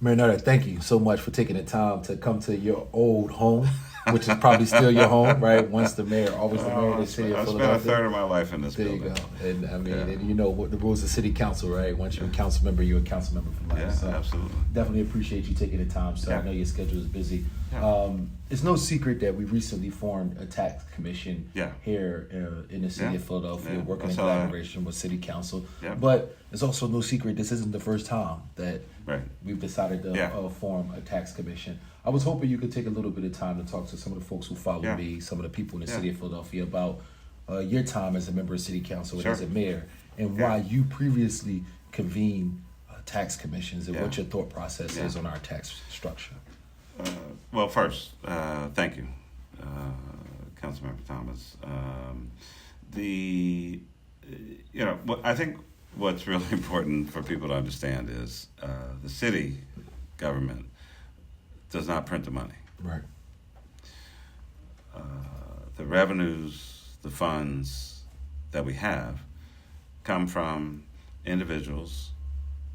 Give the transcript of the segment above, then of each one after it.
Mayor Nutter, thank you so much for taking the time to come to your old home, which is probably still your home, right? Once the mayor, always the mayor of the city of Philadelphia. I spent a third of my life in this building. There you go. And I mean, and you know what the rules of city council, right? Once you're a council member, you're a council member for life. Yeah, so absolutely. Definitely appreciate you taking the time. So I know your schedule is busy. Yeah. It's no secret that we recently formed a tax commission here in the city of Philadelphia, working in collaboration with city council. But it's also no secret this isn't the first time that we've decided to form a tax commission. I was hoping you could take a little bit of time to talk to some of the folks who follow me, some of the people in the city of Philadelphia about your time as a member of city council and as a mayor, and why you previously convened tax commissions and what your thought process is on our tax structure. Well, first, thank you, Councilmember Thomas. I think what's really important for people to understand is the city government does not print the money. Right. The revenues, the funds that we have come from individuals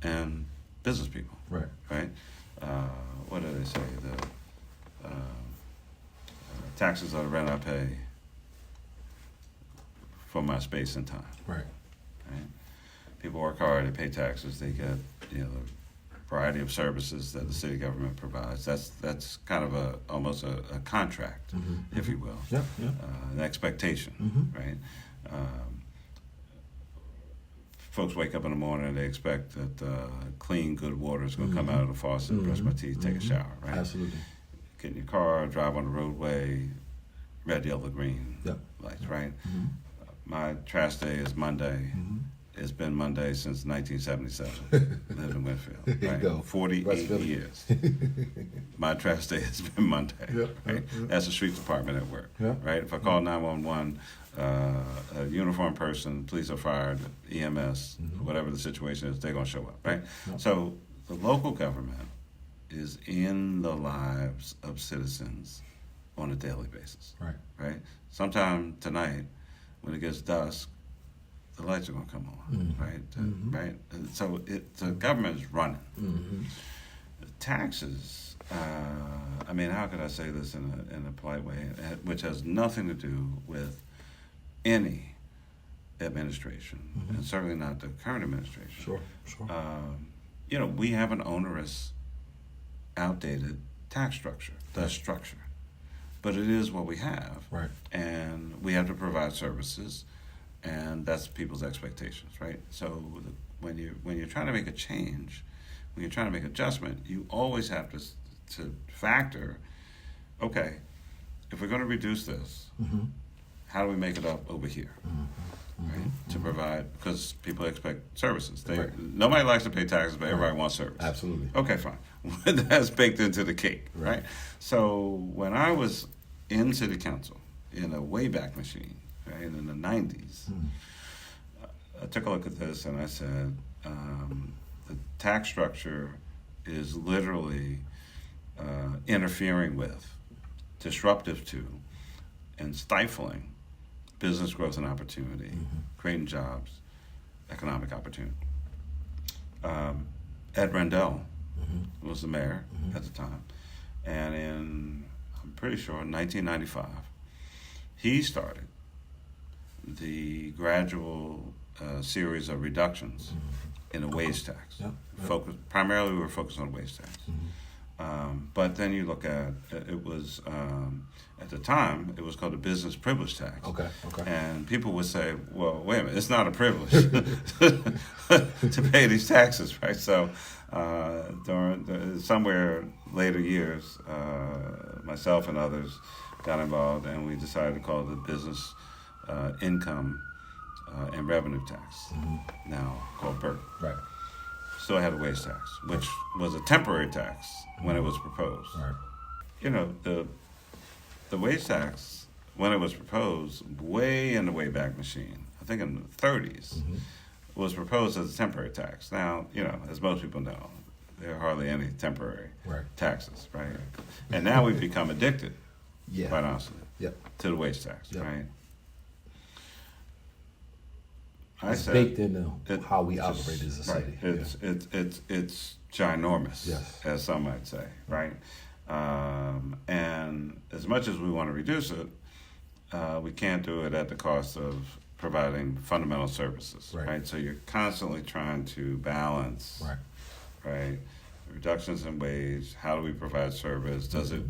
and business people. Right. Right. What do they say? The taxes are the rent I pay for my space and time. Right. Right. People work hard, they pay taxes, they get the variety of services that the city government provides. That's kind of almost a contract, if you will. An expectation, right? Folks wake up in the morning and they expect that clean, good water is going to come out of the faucet, brush my teeth, take a shower, right? Absolutely. Get in your car, drive on the roadway, red, yellow, green lights, right? My trash day is Monday. It's been Monday since 1977. Lived in Winfield, right? There you go. 48 years. My trash day has been Monday, right? That's the street department at work, right? If I call 911, a uniformed person, police or fire, EMS, whatever the situation is, they're going to show up, right? So the local government is in the lives of citizens on a daily basis, right? Sometime tonight, when it gets dusk, the lights are going to come on, right? Right. And so the government is running. The taxes. I mean, how could I say this in a polite way, which has nothing to do with any administration, and certainly not the current administration. Sure. We have an onerous, outdated tax structure. That's structure, but it is what we have, right? And we have to provide services. And that's people's expectations, right? So when you're trying to make a change, when you're trying to make adjustment, you always have to factor, okay, if we're going to reduce this, how do we make it up over here, right? To provide, because people expect services. Nobody likes to pay taxes, but everybody wants service. Absolutely. Okay, fine. That's baked into the cake, right? So when I was in city council in a Wayback Machine, right, in the 90s, I took a look at this and I said, the tax structure is literally interfering with, disruptive to, and stifling business growth and opportunity, creating jobs, economic opportunity. Ed Rendell was the mayor at the time, and I'm pretty sure, 1995, he started the gradual series of reductions in the wage tax. Primarily, we were focused on wage tax. But then you look at it was at the time it was called the business privilege tax. Okay. And people would say, "Well, wait a minute, it's not a privilege to pay these taxes, right?" So during somewhere later years, myself and others got involved, and we decided to call it the business income and revenue tax, now called BERT. Right. Still had a wage tax, which was a temporary tax when it was proposed. Right. The wage tax, when it was proposed, way in the Wayback Machine, I think in the 30s, was proposed as a temporary tax. Now, as most people know, there are hardly any temporary taxes, right? And now we've become addicted, quite honestly, to the wage tax, right? It's baked into how we operate as a city. It's ginormous, yes, as some might say, right? And as much as we want to reduce it, we can't do it at the cost of providing fundamental services, right? So you're constantly trying to balance, right? Reductions in wage, how do we provide service? Does it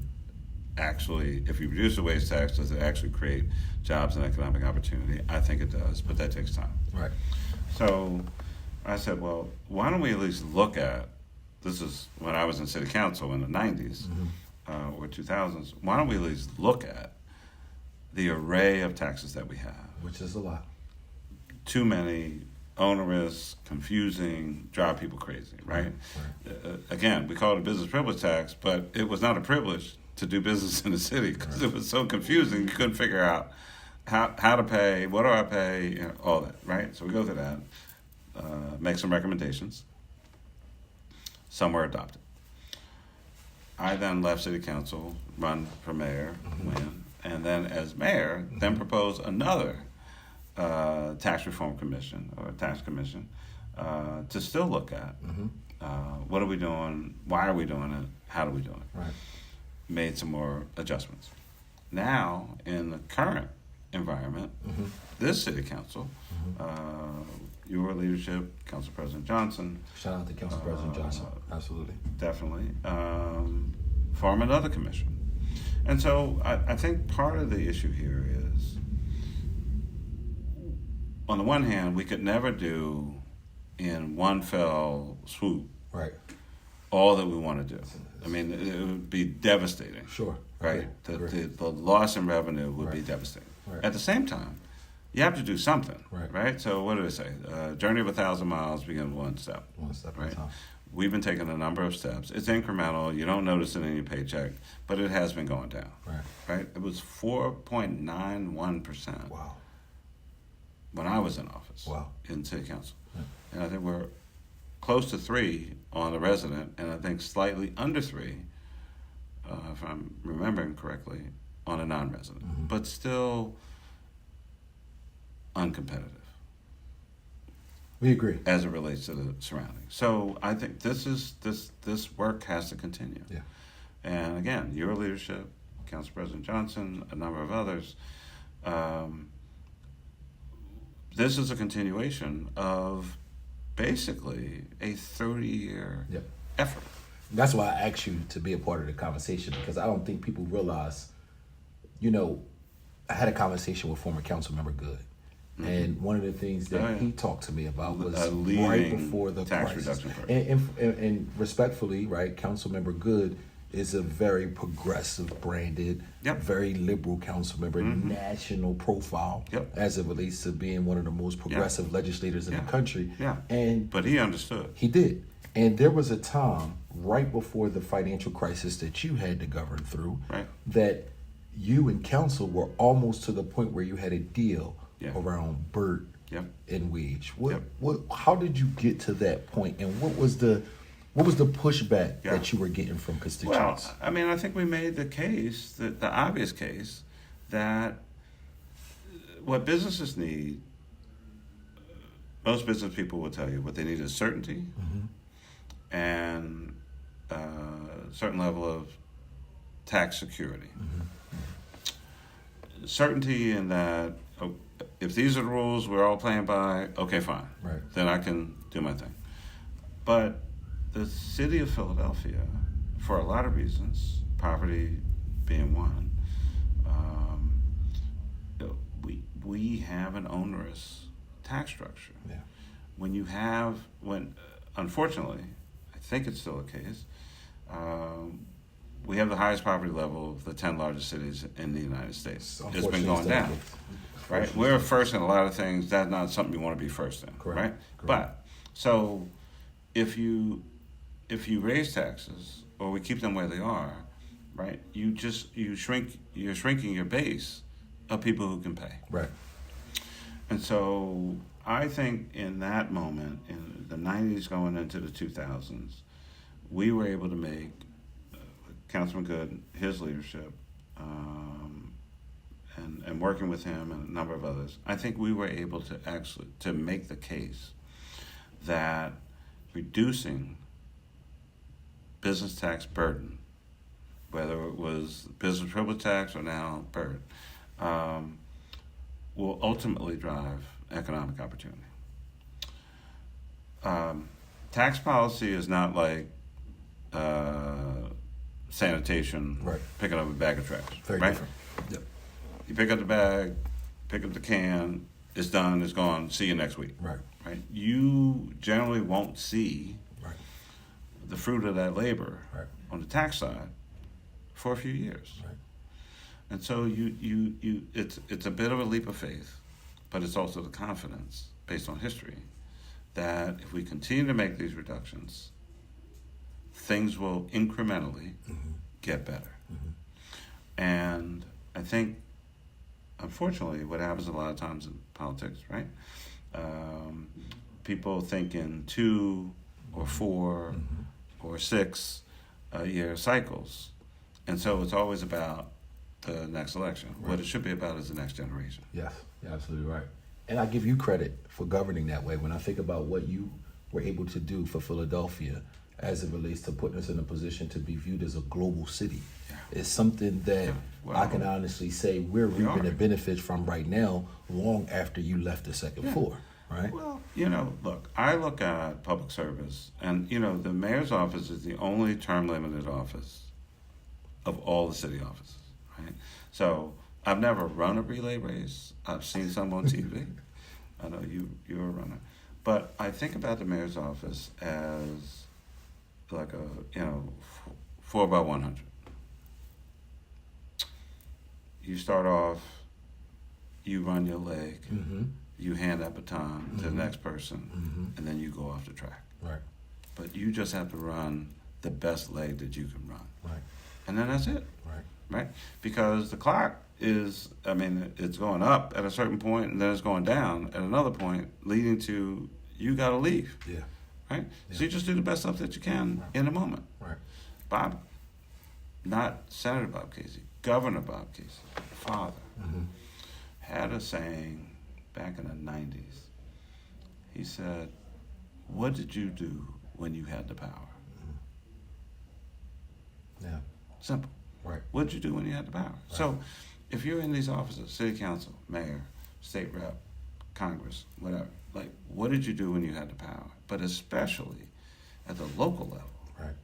actually, if you reduce the wage tax, does it actually create jobs and economic opportunity? I think it does, but that takes time. Right. So I said, well, why don't we at least look at, this is when I was in city council in the 90s or 2000s, why don't we at least look at the array of taxes that we have? Which is a lot. Too many, onerous, confusing, drive people crazy, right? Again, we call it a business privilege tax, but it was not a privilege to do business in the city because it was so confusing. You couldn't figure out how to pay, what do I pay, you know, all that, right? So we go through that, make some recommendations. Some were adopted. I then left city council, run for mayor, win, and then as mayor, then propose another tax reform commission or tax commission to still look at what are we doing, why are we doing it, how do we do it. Right. Made some more adjustments. Now, in the current environment, this city council, your leadership, Council President Johnson. Shout out to Council President Johnson. Absolutely. Definitely. Form another commission. And so I think part of the issue here is, on the one hand, we could never do in one fell swoop all that we want to do. I mean, it would be devastating. Sure. Right? The loss in revenue would be devastating. Right. At the same time, you have to do something. Right? So what do they say? Journey of 1,000 miles begins one step. One step at a time. We've been taking a number of steps. It's incremental. You don't notice it in your paycheck, but it has been going down. Right? It was 4.91%. Wow. When I was in office. Wow. In city council. Yeah. And I think we're close to 3 on the resident, and I think slightly under 3, if I'm remembering correctly, on a non-resident. But still uncompetitive. We agree. As it relates to the surroundings. So I think this work has to continue. Yeah. And again, your leadership, Council President Johnson, a number of others, this is a continuation of basically a 30-year effort. That's why I asked you to be a part of the conversation, because I don't think people realize, you know, I had a conversation with former Councilmember Good. And one of the things that he talked to me about was right before the tax crisis. Reduction program. And respectfully, right, Councilmember Good is a very progressive branded, very liberal council member, national profile as it relates to being one of the most progressive legislators in the country. But he understood. He did. And there was a time right before the financial crisis that you had to govern through that you and council were almost to the point where you had a deal around bird and wage. How did you get to that point, and what was the pushback that you were getting from constituents? Well, I mean, I think we made the case, the obvious case, that what businesses need, most business people will tell you, what they need is certainty and a certain level of tax security. Certainty in that, if these are the rules we're all playing by, okay, fine. Then I can do my thing. But the city of Philadelphia, for a lot of reasons, poverty being one, we have an onerous tax structure. Unfortunately, I think it's still the case, we have the highest poverty level of the 10 largest cities in the United States. It's been going down. Right? We're first in a lot of things. That's not something you want to be first in. Right? But so if you raise taxes or we keep them where they are, right? You're shrinking your base of people who can pay. Right. And so I think in that moment, in the 90s going into the 2000s, we were able to make Councilman Good, his leadership, and working with him and a number of others, I think we were able to make the case that reducing business tax burden, whether it was business privilege tax or now burden, will ultimately drive economic opportunity. Tax policy is not like sanitation, right. Picking up a bag of trash. Very right? different. Yep. You pick up the bag, pick up the can, it's done, it's gone, see you next week. Right. Right? You generally won't see right. the fruit of that labor right. on the tax side for a few years. Right. And so it's a bit of a leap of faith, but it's also the confidence based on history that if we continue to make these reductions, things will incrementally get better. And I think, unfortunately, what happens a lot of times in politics, right? People think in 2 or 4 or 6 year cycles. And so it's always about the next election. Right. What it should be about is the next generation. Yes, you're absolutely right. And I give you credit for governing that way. When I think about what you were able to do for Philadelphia as it relates to putting us in a position to be viewed as a global city, it's something that I can honestly say we're reaping the benefits from right now, long after you left the second floor, right? Well, look, I look at public service, and, the mayor's office is the only term-limited office of all the city offices, right? So I've never run a relay race. I've seen some on TV. I know you're a runner. But I think about the mayor's office as like a, 4 by 100. You start off, you run your leg, you hand that baton to the next person, and then you go off the track. Right. But you just have to run the best leg that you can run. Right. And then that's it. Right. Right? Because the clock is, it's going up at a certain point, and then it's going down at another point, leading to you got to leave. Yeah. Right? Yeah. So you just do the best stuff that you can in the moment. Right. Bob, not Senator Bob Casey, Governor Bob Casey, father, had a saying back in the 90s. He said, "What did you do when you had the power?" Yeah. Simple. Right. What did you do when you had the power? Right. So if you're in these offices, city council, mayor, state rep, Congress, whatever, what did you do when you had the power? But especially at the local level. Right.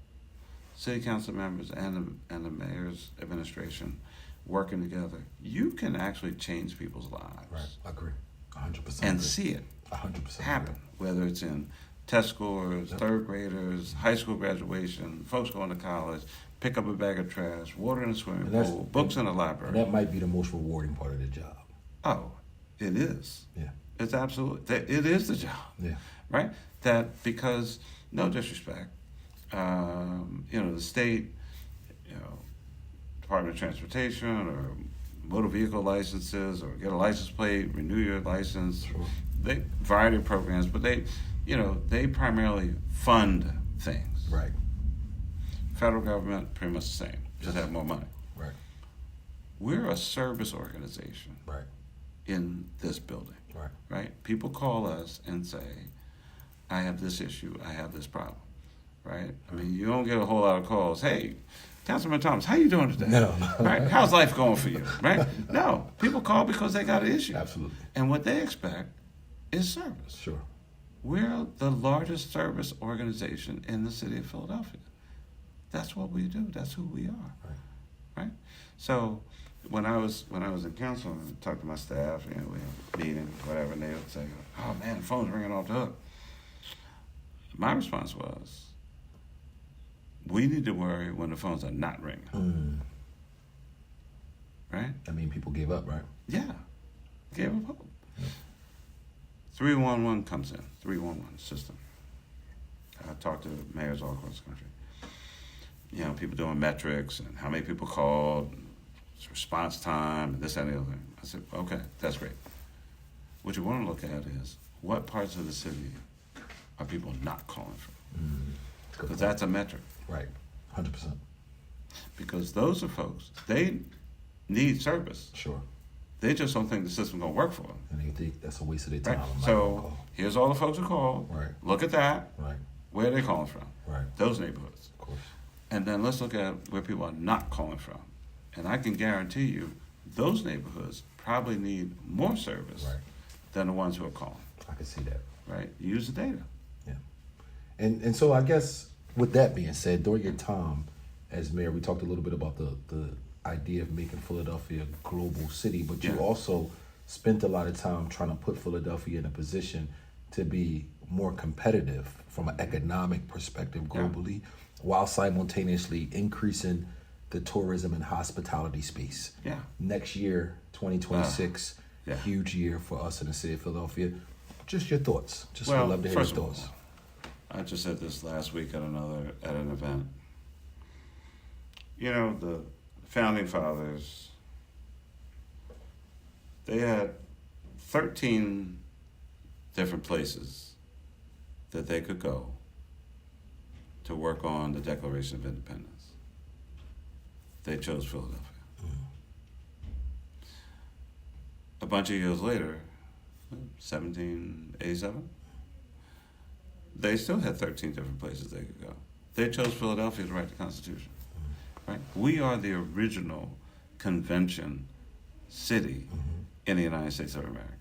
City council members and the mayor's administration working together, you can actually change people's lives. Right. I agree. 100%. And see it 100% happen, whether it's in test scores, third graders, high school graduation, folks going to college, pick up a bag of trash, water in the swimming pool, books in the library. And that might be the most rewarding part of the job. Oh, it is. Yeah. It's absolutely, it is the job. Yeah. Right? That because, no disrespect, the state, Department of Transportation or motor vehicle licenses or get a license plate, renew your license, they variety of programs, but they primarily fund things. Right. Federal government, pretty much the same, just have more money. Right. We're a service organization. Right. In this building. Right. Right? People call us and say, I have this issue, I have this problem. Right? I mean, you don't get a whole lot of calls, hey, Councilmember Thomas, how you doing today? No. Right? How's life going for you? Right? No. People call because they got an issue. Absolutely. And what they expect is service. Sure. We're the largest service organization in the city of Philadelphia. That's what we do. That's who we are. Right? So when I was in council and talked to my staff, we had meetings, whatever, and they would say, "Oh man, the phone's ringing off the hook." My response was, we need to worry when the phones are not ringing. Right? I mean, people gave up, right? Yeah. Gave up hope. 311 comes in, 311 system. I talked to mayors all across the country. People doing metrics and how many people called, response time, and this, that, and the other thing. I said, okay, that's great. What you want to look at is what parts of the city are people not calling from? Because that's a metric. Right, 100%. Because those are folks, they need service. Sure. They just don't think the system's going to work for them. And they think that's a waste of their time. Right. So here's all the folks who called. Right. Look at that. Right. Where are they calling from? Right. Those neighborhoods. Of course. And then let's look at where people are not calling from. And I can guarantee you those neighborhoods probably need more service than the ones who are calling. I can see that. Right? Use the data. Yeah. And so I guess with that being said, during your time as mayor, we talked a little bit about the idea of making Philadelphia a global city, but you also spent a lot of time trying to put Philadelphia in a position to be more competitive from an economic perspective globally, while simultaneously increasing the tourism and hospitality space. Yeah. Next year, 2026, huge year for us in the city of Philadelphia. Just your thoughts. Just would love to hear your thoughts. I just said this last week at an event. You know, the founding fathers, they had 13 different places that they could go to work on the Declaration of Independence. They chose Philadelphia. A bunch of years later, 1787, they still had 13 different places they could go. They chose Philadelphia to write the Constitution. Right? We are the original convention city in the United States of America.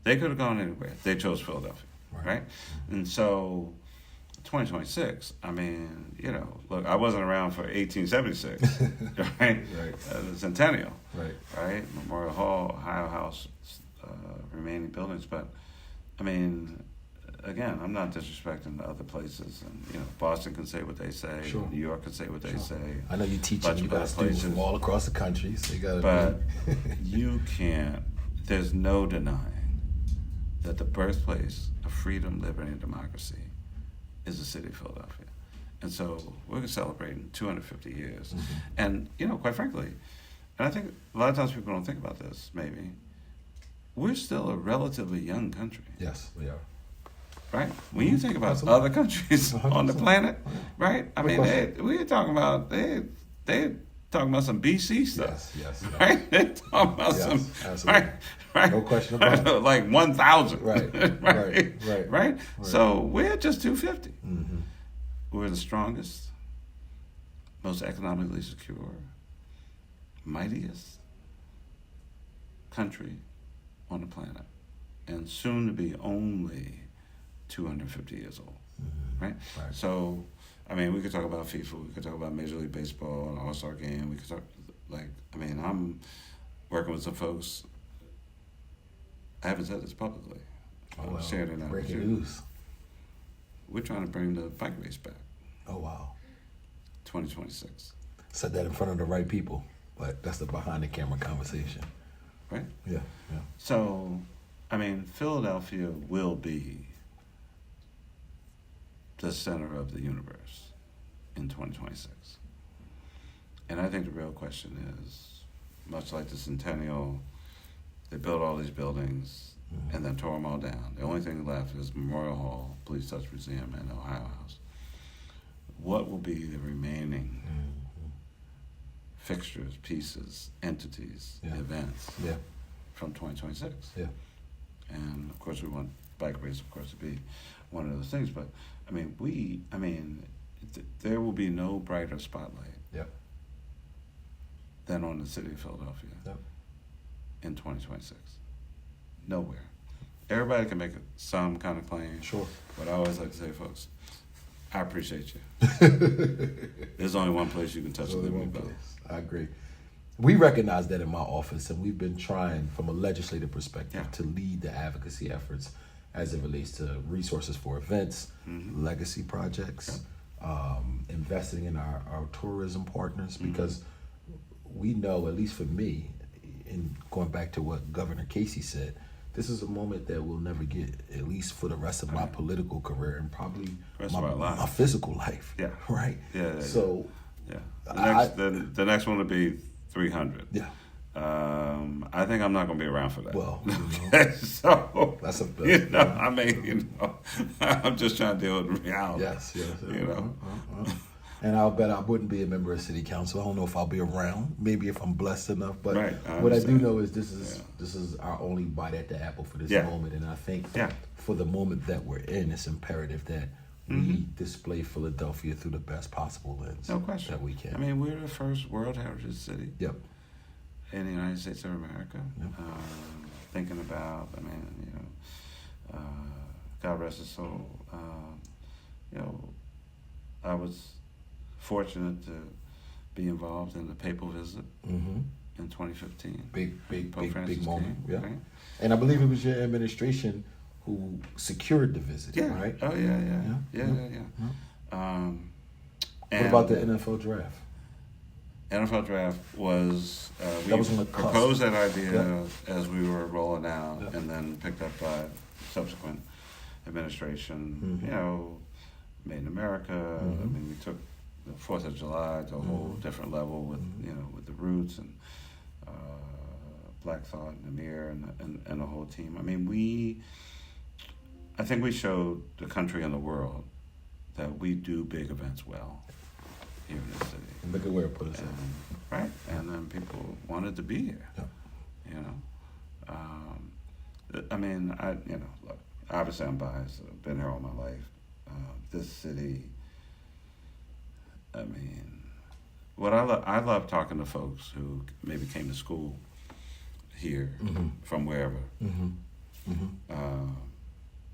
They could have gone anywhere. They chose Philadelphia, right? And so 2026, I mean, you know, look, I wasn't around for 1876, right? The Centennial, right? Memorial Hall, Ohio House, remaining buildings. But, I mean, again, I'm not disrespecting the other places. And, you know, Boston can say what they say. Sure. New York can say what they say. I know you teach and you got students from all across the country, so you got to. But you can't, there's no denying that the birthplace of freedom, liberty, and democracy is the city of Philadelphia. And so we're celebrating 250 years. And, you know, quite frankly, and I think a lot of times people don't think about this, maybe, we're still a relatively young country. Yes, we are. Right? When you think about other countries 100%. On the planet, right? I mean, we're talking about, they're talking about some BC stuff. Yes. Right? They're talking about some, absolutely. Right? No question about it. Like 1,000. Right. So we're just 250. We're the strongest, most economically secure, mightiest country on the planet, and soon to be only 250 years old, right? So, I mean, we could talk about FIFA, we could talk about Major League Baseball, an All-Star game, we could talk, I'm working with some folks, I haven't said this publicly, I'll share it now. Breaking news. We're trying to bring the bike race back. Oh, wow. 2026. Said that in front of the right people, but that's the behind-the-camera conversation. Right? Yeah. So, I mean, Philadelphia will be the center of the universe in 2026. And I think the real question is, much like the Centennial, they built all these buildings and then tore them all down. The only thing left is Memorial Hall, Police Touch Museum, and Ohio House. What will be the remaining fixtures, pieces, entities, events from 2026? Yeah. And of course we want bike race, of course, to be one of those things. But I mean, there will be no brighter spotlight than on the city of Philadelphia in 2026. Nowhere. Everybody can make some kind of claim. Sure. But I always like to say, folks, I appreciate you. There's only one place you can touch a living bell. I agree. We recognize that in my office, and we've been trying, from a legislative perspective, to lead the advocacy efforts as it relates to resources for events, legacy projects, investing in our tourism partners, because we know, at least for me, and going back to what Governor Casey said, this is a moment that we'll never get, at least for the rest of my political career and probably my physical life. Yeah. Right? Yeah. So, the next one will be 300. Yeah. I think I'm not going to be around for that. Well, so that's I'm just trying to deal with reality. Yes. And I'll bet I wouldn't be a member of city council. I don't know if I'll be around. Maybe if I'm blessed enough. But what I do know is this is our only bite at the apple for this moment. And I think for the moment that we're in, it's imperative that we display Philadelphia through the best possible lens that we can. I mean, we're the first World Heritage City Yep. in the United States of America. Yep. Thinking about, God rest his soul. I was fortunate to be involved in the papal visit in 2015. Big moment. Yeah. Right? And I believe it was your administration who secured the visit, right? Oh, yeah. What about the NFL draft? NFL draft was, that was on the proposed that idea as we were rolling out and then picked up by subsequent administration, Made in America. I mean, we took the 4th of July to a whole different level with, with the Roots and Black Thought and Amir and the whole team. I mean, I think we showed the country and the world that we do big events well here in the city. And look at where it put us at. Right, and then people wanted to be here. Look, obviously I'm biased. I've been here all my life. This city, what I love talking to folks who maybe came to school here from wherever,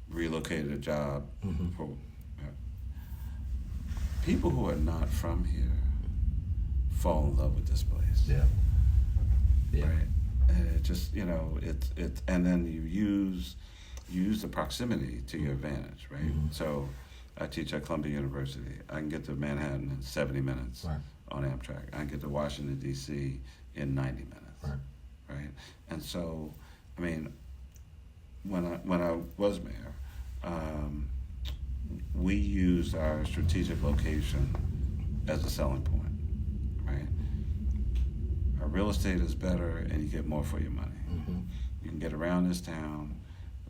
relocated a job for people who are not from here fall in love with this place. Yeah. Right. And it just it's and then you use the proximity to your advantage, right? So I teach at Columbia University. I can get to Manhattan in 70 minutes on Amtrak. I can get to Washington D.C. in 90 minutes. Right. And so, when I was mayor, we used our strategic location as a selling point. Right. Our real estate is better, and you get more for your money. You can get around this town.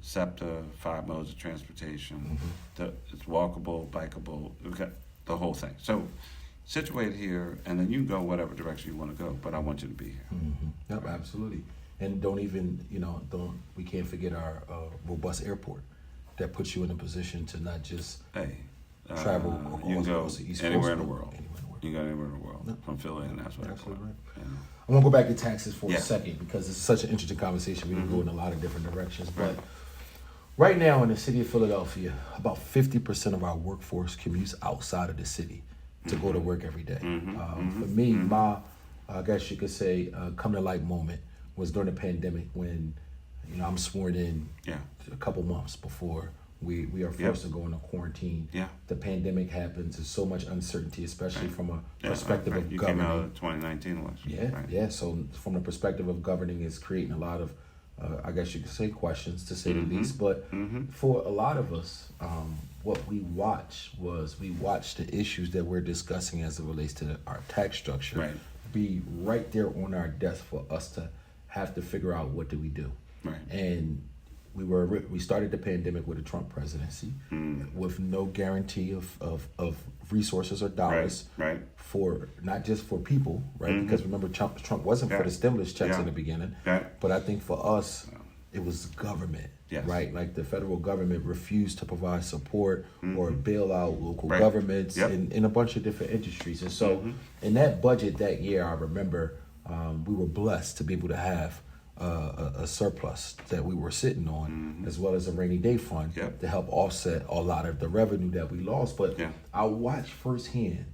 SEPTA, 5 modes of transportation. It's walkable, bikeable. We've got the whole thing. So situate here, and then you can go whatever direction you want to go. But I want you to be here. Yep, absolutely. And we can't forget our robust airport that puts you in a position to not just travel across the East Coast. Anywhere in the world. You can go anywhere in the world from Philly, and that's what absolutely right. I'm gonna go back to taxes for a second because it's such an interesting conversation. We can go in a lot of different directions, but right now in the city of Philadelphia, about 50% of our workforce commutes outside of the city to go to work every day. For me, my, I guess you could say, come to light moment was during the pandemic when, I'm sworn in a couple months before we are forced to go into quarantine. The pandemic happens. There's so much uncertainty, especially from a perspective of you governing. Came out of the 2019 election. So from the perspective of governing, it's creating a lot of, I guess you could say, questions, to say the least. But for a lot of us, what we watched the issues that we're discussing as it relates to our tax structure be right there on our desk for us to have to figure out what do we do. And we started the pandemic with a Trump presidency with no guarantee of resources or dollars for not just for people, because remember Trump wasn't for the stimulus checks in the beginning, but I think for us it was government, right? Like the federal government refused to provide support or bail out local governments in a bunch of different industries. And so in that budget that year, I remember we were blessed to be able to have a surplus that we were sitting on, as well as a rainy day fund to help offset a lot of the revenue that we lost. But I watched firsthand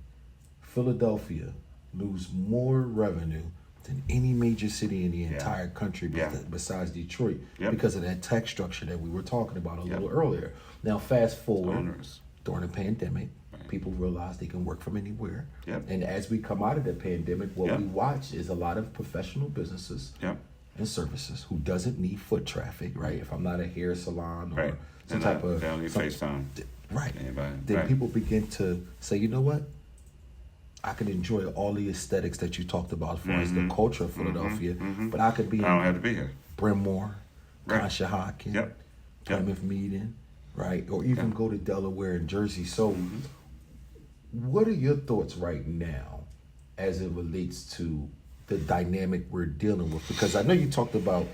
Philadelphia lose more revenue than any major city in the entire country besides Detroit because of that tax structure that we were talking about a little earlier. Now, fast forward, during the pandemic, people realize they can work from anywhere. And as we come out of the pandemic, what we watch is a lot of professional businesses and services who doesn't need foot traffic, right? If I'm not a hair salon or some type of... They don't need FaceTime. Then people begin to say, you know what? I could enjoy all the aesthetics that you talked about as far as the culture of Philadelphia, but I could be I don't have to be here. Bryn Mawr, Conshohocken, Plymouth Meeting, right? Or even go to Delaware and Jersey. So what are your thoughts right now as it relates to the dynamic we're dealing with? Because I know you talked about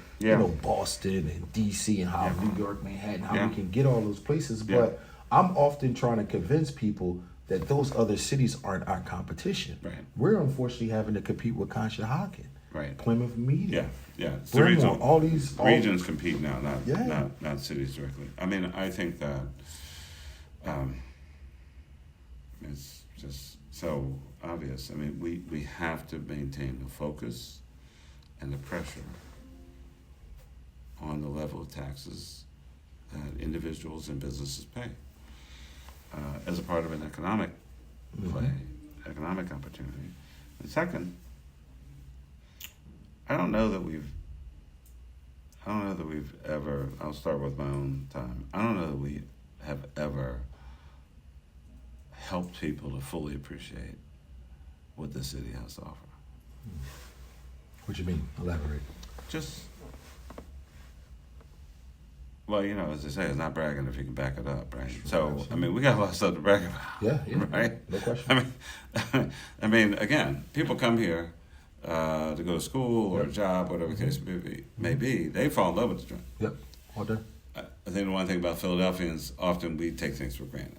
Boston and DC and how New York, Manhattan, how we can get all those places, but I'm often trying to convince people that those other cities aren't our competition. Right. We're unfortunately having to compete with Conshohocken, right, Plymouth Media. Yeah. Bremont, all these regions compete now, not cities directly. I mean, I think that it's just so obvious. I mean, we have to maintain the focus and the pressure on the level of taxes that individuals and businesses pay as a part of an economic play, economic opportunity. And second, I don't know that we've ever, I'll start with my own time, I don't know that we have ever helped people to fully appreciate what the city has to offer. What do you mean? Elaborate. Just, well, you know, as they say, it's not bragging if you can back it up, right? Sure, so, absolutely. I mean, we got a lot of stuff to brag about. Yeah, right? No question. I mean, again, people come here to go to school or a job, whatever the case may be. They fall in love with the joint. Yep, all done. I think the one thing about Philadelphians, often we take things for granted.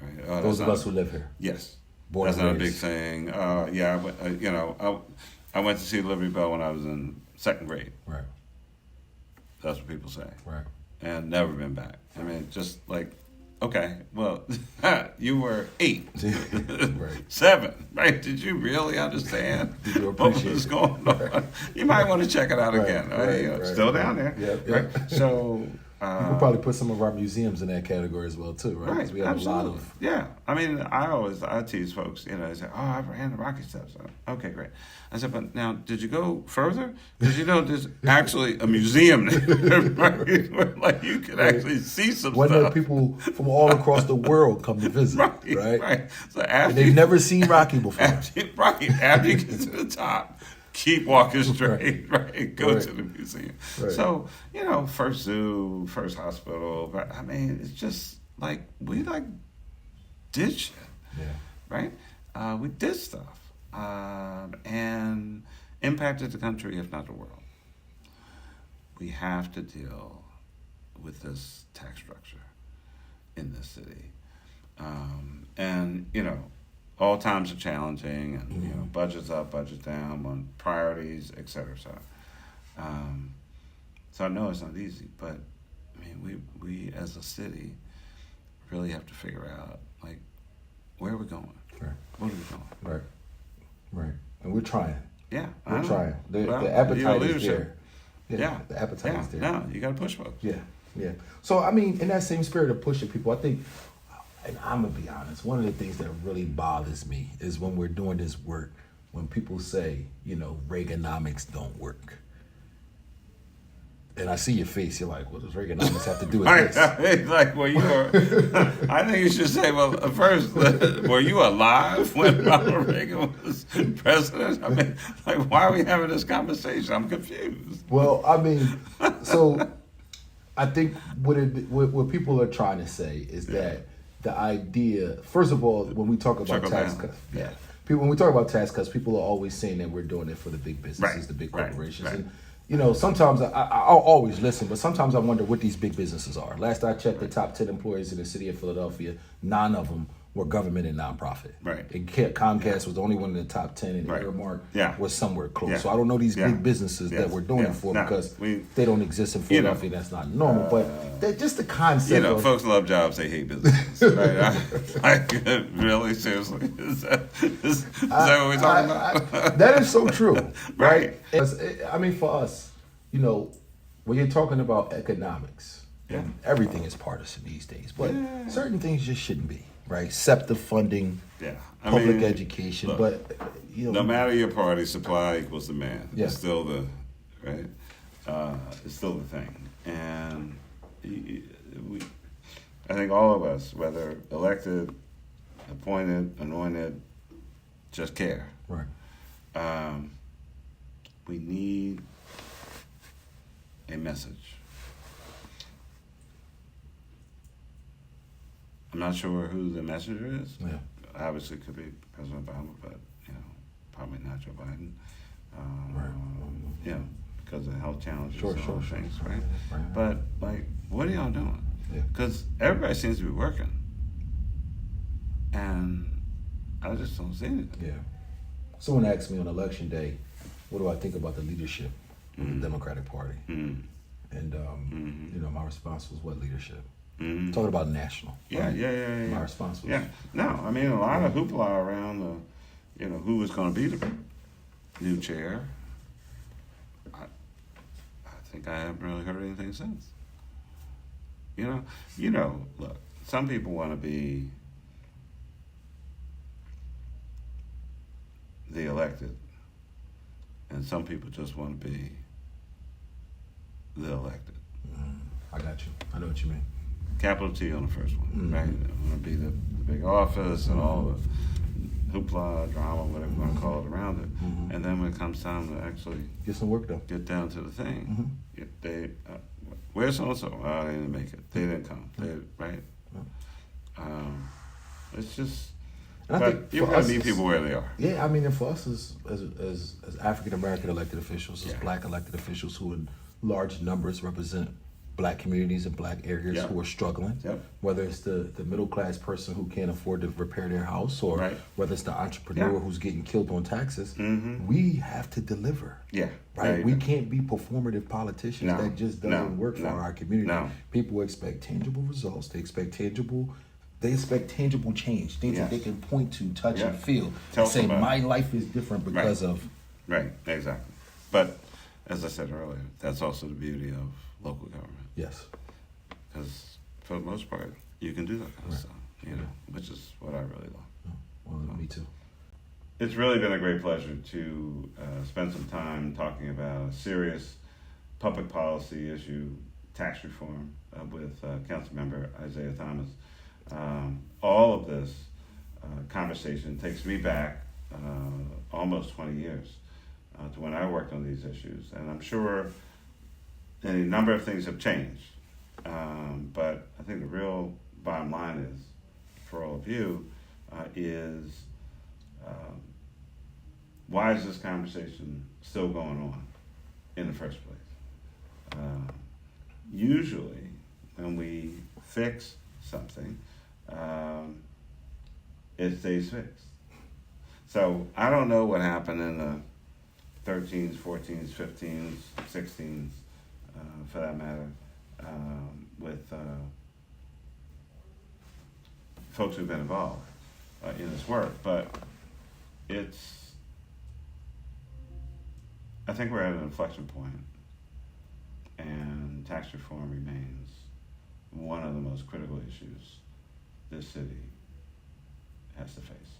Right? Oh, those of us who live here. Yes. Born that's and not a raised. big thing. Yeah, but, you know, I went to see Liberty Bell when I was in second grade. Right. That's what people say. Right. And never been back. I mean, just like, okay, well, you were 8, right. 7, right? Did you really understand Did you what appreciate was it? going on? Right. You might want to check it out again. Right. Still down there. Yep. Right? So we'll probably put some of our museums in that category as well too, right? Right, 'Cause we have absolutely. a lot of. Yeah, I mean, I tease folks, you know, they say, oh, I ran the Rocky Steps. Okay, great. I said, but now, did you go further? Because, you know, there's actually a museum there, right? Where, like, you can actually see some When stuff. people from all across the world come to visit, right? So and they've never seen Rocky before. After you get to the top, keep walking straight, right? Go to the museum. Right. So, you know, first zoo, first hospital. I mean, it's just like, we did shit, right? We did stuff and impacted the country, if not the world. We have to deal with this tax structure in this city. And, you know, all times are challenging, and you know, budget's up, budget's down, on priorities, et cetera, et cetera. So I know it's not easy, but I mean, we as a city really have to figure out, like, where are we going? Right. What are we going? Right. And we're trying. Yeah, we're trying. The appetite is there. Yeah, the appetite is there. No, you got to push folks. Yeah. So I mean, in that same spirit of pushing people, I think. And I'm going to be honest, one of the things that really bothers me is when we're doing this work, when people say, you know, Reaganomics don't work. And I see your face, you're like, what does Reaganomics have to do with this? It's like, well, you are, I think you should say, well, first, were you alive when Ronald Reagan was president? I mean, like, why are we having this conversation? I'm confused. Well, I mean, so I think what people are trying to say is that the idea, first of all, when we talk about tax cuts, when we talk about tax cuts, people are always saying that we're doing it for the big businesses, the big corporations. And, you know, sometimes I'll always listen, but sometimes I wonder what these big businesses are. Last I checked, the top 10 employers in the city of Philadelphia, 9 of them were government and nonprofit. Right. And Comcast was the only one in the top 10, and Airmark was somewhere close. Yeah. So I don't know these big businesses that we're doing it for because they don't exist in Philadelphia. That's not normal. But they're just the concept. You know, folks love jobs, they hate businesses. Right? Really? Seriously? Is that what we're talking about? That is so true. Right. I mean, for us, you know, when you're talking about economics, everything is partisan these days. But certain things just shouldn't be. Right, SEPTA funding, public education, look, but you know, no matter your party, supply equals demand. Yeah. It's still the it's still the thing, and I think all of us, whether elected, appointed, anointed, just care. Right. We need a message. I'm not sure who the messenger is. Yeah. Obviously, it could be President Obama, but you know, probably not Joe Biden. You know, because of health challenges and all things, right? But like, what are y'all doing? Because everybody seems to be working. And I just don't see anything. Yeah. Someone asked me on election day, what do I think about the leadership of the Democratic Party? And, my response was, what leadership? Talking about national. Yeah. My response was... Yeah. No, I mean, a lot of hoopla around, who was going to be the new chair. I think I haven't really heard anything since. Look, some people want to be the elected, and some people just want to be the elected. I got you. I know what you mean. Capital T on the first one, right? I want to be the big office and all the hoopla, drama, whatever you want to call it around it. And then when it comes time to actually get some work done, get down to the thing, where's so-and-so? Oh, they didn't make it. They didn't come. Right? It's just... But you've got to meet people where they are. Yeah, I mean, and for us as African-American elected officials, as Black elected officials who in large numbers represent Black communities and Black areas who are struggling, whether it's the middle-class person who can't afford to repair their house or whether it's the entrepreneur who's getting killed on taxes, we have to deliver. Right? We can't be performative politicians. That just doesn't work for our community. People expect tangible results. They expect tangible change, things that they can point to, touch, and feel. And say, my life is different because of... Right, exactly. But, as I said earlier, that's also the beauty of local government. Yes. Because, for the most part, you can do that kind of stuff, which is what I really love. Well, me too. It's really been a great pleasure to spend some time talking about a serious public policy issue, tax reform, with Councilmember Isaiah Thomas. All of this conversation takes me back almost 20 years to when I worked on these issues. And I'm sure a number of things have changed. But I think the real bottom line is, for all of you, is why is this conversation still going on in the first place? Usually, when we fix something, it stays fixed. So I don't know what happened in the 13s, 14s, 15s, 16s, for that matter, with folks who've been involved in this work. But I think we're at an inflection point, and tax reform remains one of the most critical issues this city has to face.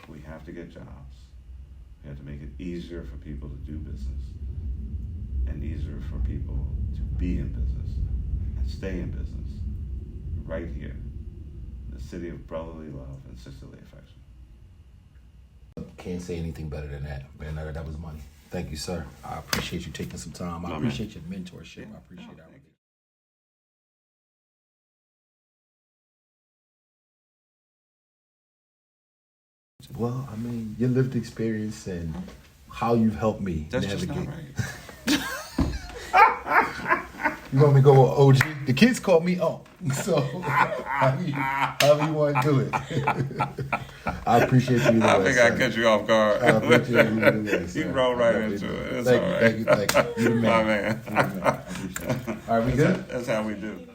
We have to get jobs. We have to make it easier for people to do business and easier for people to be in business and stay in business right here, the city of brotherly love and sisterly affection. Can't say anything better than that, man. That was money. Thank you, sir. I appreciate you taking some time. I appreciate your mentorship. I appreciate our relationship. Well, I mean, your lived experience and how you've helped me navigate. Just not right. You want me to go with OG? The kids call me O. So, however you want to do it. I appreciate you. I think I cut you off guard. I appreciate you. You can roll right into it. It's thank all right. Thank you. You're the man. My man. I appreciate it. All right, we good? That's how we do.